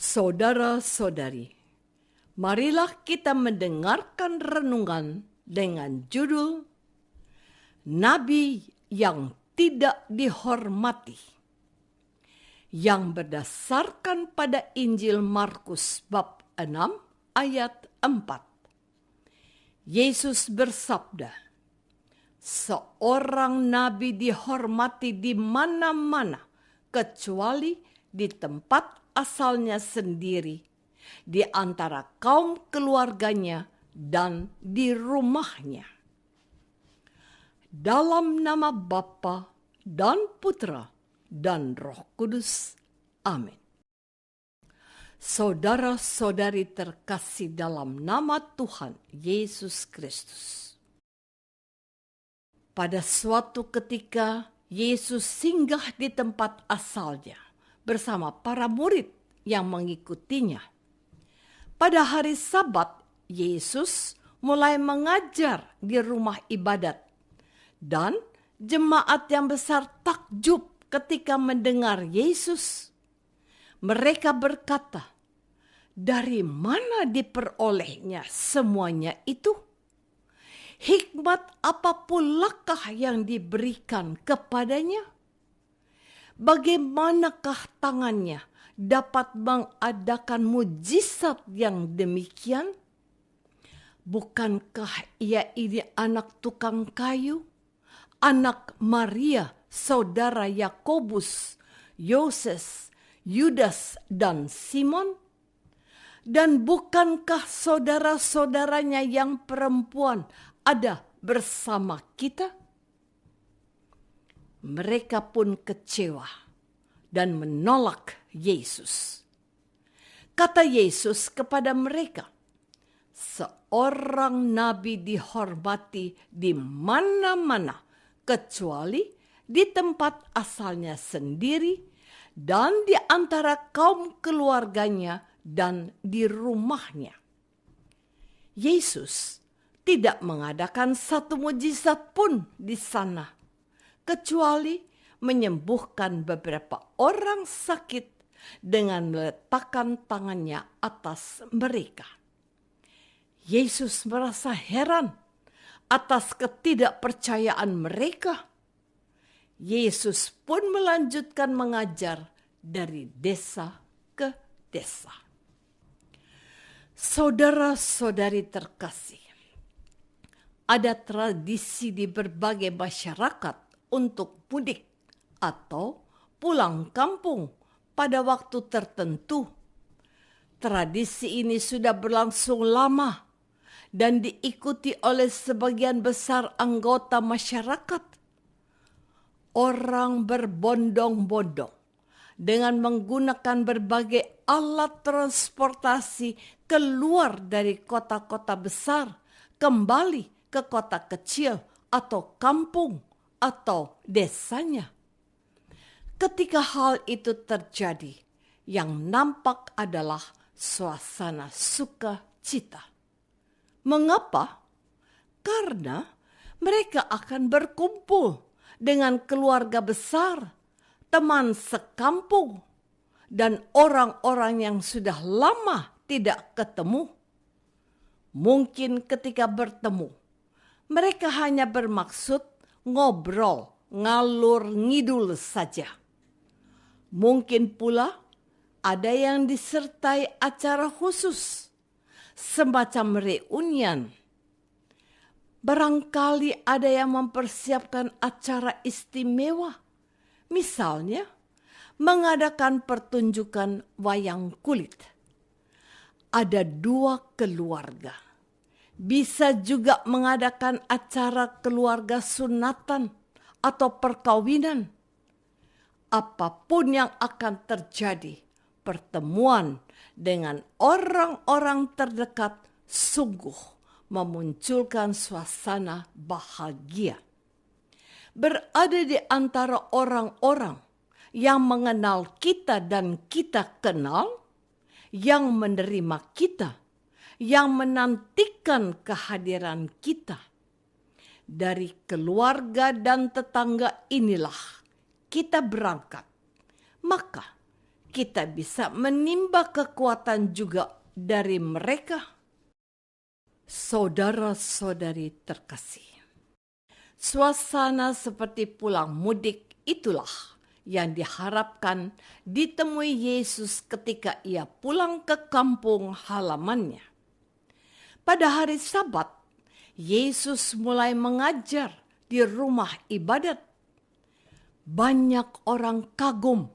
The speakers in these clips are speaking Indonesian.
Saudara-saudari, marilah kita mendengarkan renungan dengan judul Nabi yang Tidak Dihormati, yang berdasarkan pada Injil Markus bab 6 ayat 4. Yesus bersabda, "Seorang nabi dihormati di mana-mana kecuali di tempat asalnya sendiri, di antara kaum keluarganya dan di rumahnya." Dalam nama Bapa dan Putra dan Roh Kudus. Amin. Saudara-saudari terkasih dalam nama Tuhan Yesus Kristus. Pada suatu ketika Yesus singgah di tempat asalnya bersama para murid yang mengikutinya. Pada hari Sabat, Yesus mulai mengajar di rumah ibadat, dan jemaat yang besar takjub ketika mendengar Yesus. Mereka berkata, "Dari mana diperolehnya semuanya itu? Hikmat apa pulakah yang diberikan kepadanya? Bagaimanakah tangannya dapat mengadakan mujizat yang demikian? Bukankah ia ini anak tukang kayu, anak Maria, saudara Yakobus, Yoses, Yudas, dan Simon? Dan bukankah saudara-saudaranya yang perempuan ada bersama kita?" Mereka pun kecewa dan menolak Yesus. Kata Yesus kepada mereka, "Seorang nabi dihormati di mana-mana kecuali di tempat asalnya sendiri dan di antara kaum keluarganya dan di rumahnya." Yesus tidak mengadakan satu mujizat pun di sana, kecuali menyembuhkan beberapa orang sakit dengan meletakkan tangannya atas mereka. Yesus merasa heran atas ketidakpercayaan mereka. Yesus pun melanjutkan mengajar dari desa ke desa. Saudara-saudari terkasih, ada tradisi di berbagai masyarakat untuk mudik atau pulang kampung pada waktu tertentu. Tradisi ini sudah berlangsung lama dan diikuti oleh sebagian besar anggota masyarakat. Orang berbondong-bondong dengan menggunakan berbagai alat transportasi keluar dari kota-kota besar, kembali ke kota kecil atau kampung atau desanya. Ketika hal itu terjadi, yang nampak adalah suasana sukacita. Mengapa? Karena mereka akan berkumpul dengan keluarga besar, teman sekampung, dan orang-orang yang sudah lama tidak ketemu. Mungkin ketika bertemu, mereka hanya bermaksud ngobrol, ngalur ngidul saja. Mungkin pula ada yang disertai acara khusus, semacam reunian. Barangkali ada yang mempersiapkan acara istimewa, misalnya mengadakan pertunjukan wayang kulit. Ada dua keluarga, bisa juga mengadakan acara keluarga sunatan atau perkawinan. Apapun yang akan terjadi, pertemuan dengan orang-orang terdekat sungguh memunculkan suasana bahagia. Berada di antara orang-orang yang mengenal kita dan kita kenal, yang menerima kita, yang menantikan kehadiran kita. Dari keluarga dan tetangga inilah kita berangkat. Maka kita bisa menimba kekuatan juga dari mereka. Saudara-saudari terkasih, suasana seperti pulang mudik itulah yang diharapkan ditemui Yesus ketika ia pulang ke kampung halamannya. Pada hari Sabat, Yesus mulai mengajar di rumah ibadat. Banyak orang kagum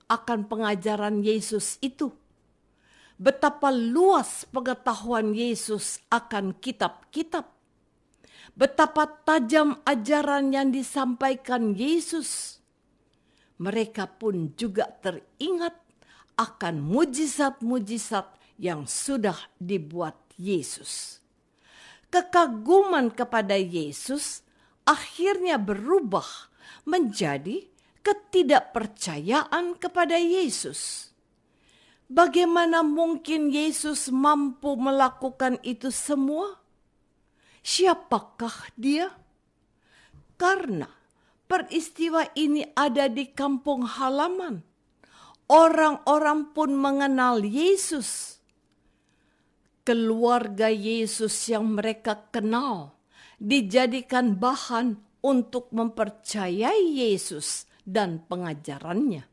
akan pengajaran Yesus itu. Betapa luas pengetahuan Yesus akan kitab-kitab. Betapa tajam ajaran yang disampaikan Yesus. Mereka pun juga teringat akan mujizat-mujizat yang sudah dibuat Yesus. Kekaguman kepada Yesus akhirnya berubah menjadi ketidakpercayaan kepada Yesus. Bagaimana mungkin Yesus mampu melakukan itu semua? Siapakah dia? Karena peristiwa ini ada di kampung halaman. Orang-orang pun mengenal Yesus. Keluarga Yesus yang mereka kenal dijadikan bahan untuk mempercayai Yesus dan pengajarannya.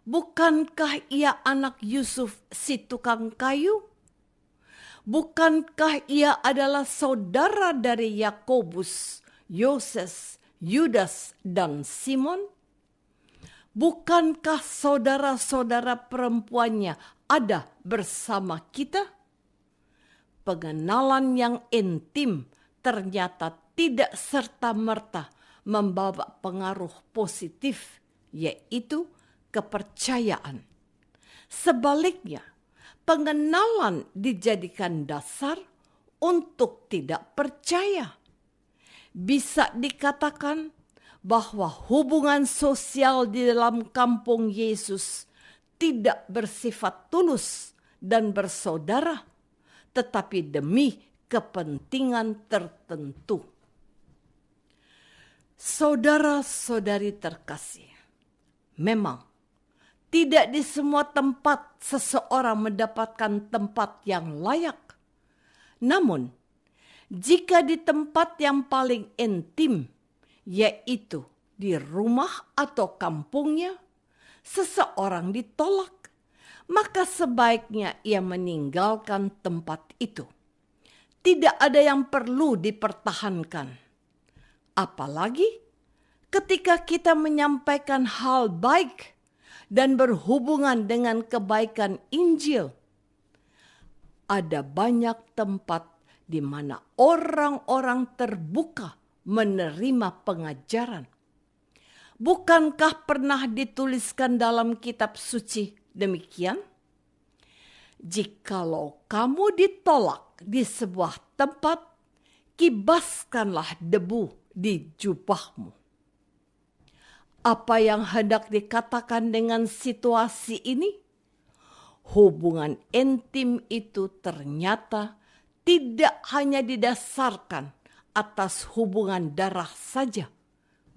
Bukankah ia anak Yusuf si tukang kayu? Bukankah ia adalah saudara dari Yakobus, Yoses, Yudas, dan Simon? Bukankah saudara-saudara perempuannya ada bersama kita? Pengenalan yang intim ternyata tidak serta-merta membawa pengaruh positif, yaitu kepercayaan. Sebaliknya, pengenalan dijadikan dasar untuk tidak percaya. Bisa dikatakan bahwa hubungan sosial di dalam kampung Yesus tidak bersifat tulus dan bersaudara, tetapi demi kepentingan tertentu. Saudara-saudari terkasih, memang tidak di semua tempat seseorang mendapatkan tempat yang layak. Namun, jika di tempat yang paling intim, yaitu di rumah atau kampungnya, seseorang ditolak, maka sebaiknya ia meninggalkan tempat itu. Tidak ada yang perlu dipertahankan. Apalagi ketika kita menyampaikan hal baik dan berhubungan dengan kebaikan Injil. Ada banyak tempat di mana orang-orang terbuka menerima pengajaran. Bukankah pernah dituliskan dalam kitab suci demikian? Jikalau kamu ditolak di sebuah tempat, kibaskanlah debu di jubahmu. Apa yang hendak dikatakan dengan situasi ini? Hubungan intim itu ternyata tidak hanya didasarkan atas hubungan darah saja.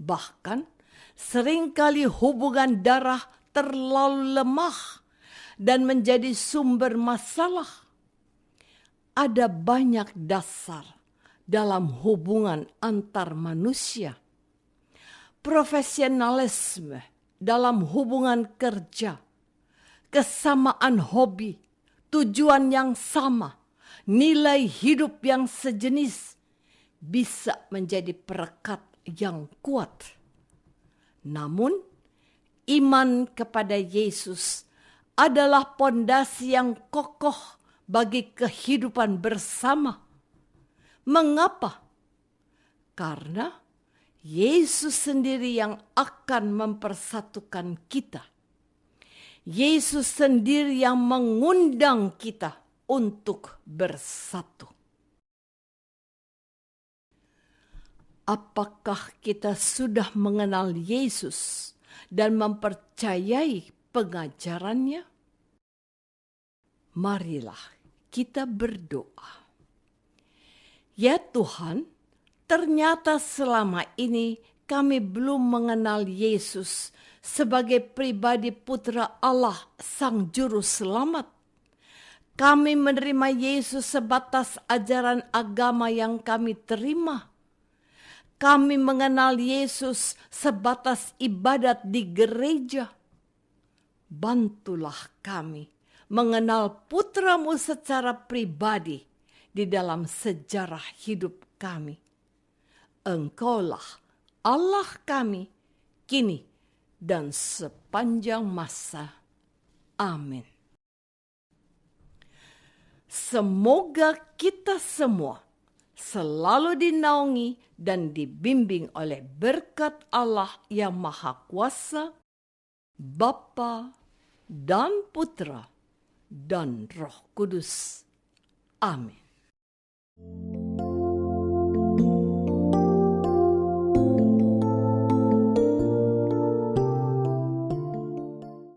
Bahkan seringkali hubungan darah terlalu lemah dan menjadi sumber masalah. Ada banyak dasar dalam hubungan antar manusia. Profesionalisme dalam hubungan kerja, kesamaan hobi, tujuan yang sama, nilai hidup yang sejenis bisa menjadi perekat yang kuat. Namun, iman kepada Yesus adalah pondasi yang kokoh bagi kehidupan bersama. Mengapa? Karena Yesus sendiri yang akan mempersatukan kita. Yesus sendiri yang mengundang kita untuk bersatu. Apakah kita sudah mengenal Yesus dan mempercayai pengajarannya? Marilah kita berdoa. Ya Tuhan, ternyata selama ini kami belum mengenal Yesus sebagai pribadi putra Allah Sang Juru Selamat. Kami menerima Yesus sebatas ajaran agama yang kami terima. Kami mengenal Yesus sebatas ibadat di gereja. Bantulah kami mengenal putramu secara pribadi di dalam sejarah hidup kami. Engkaulah Allah kami, kini dan sepanjang masa. Amin. Semoga kita semua selalu dinaungi dan dibimbing oleh berkat Allah yang Maha Kuasa, Bapa dan Putra dan Roh Kudus. Amin.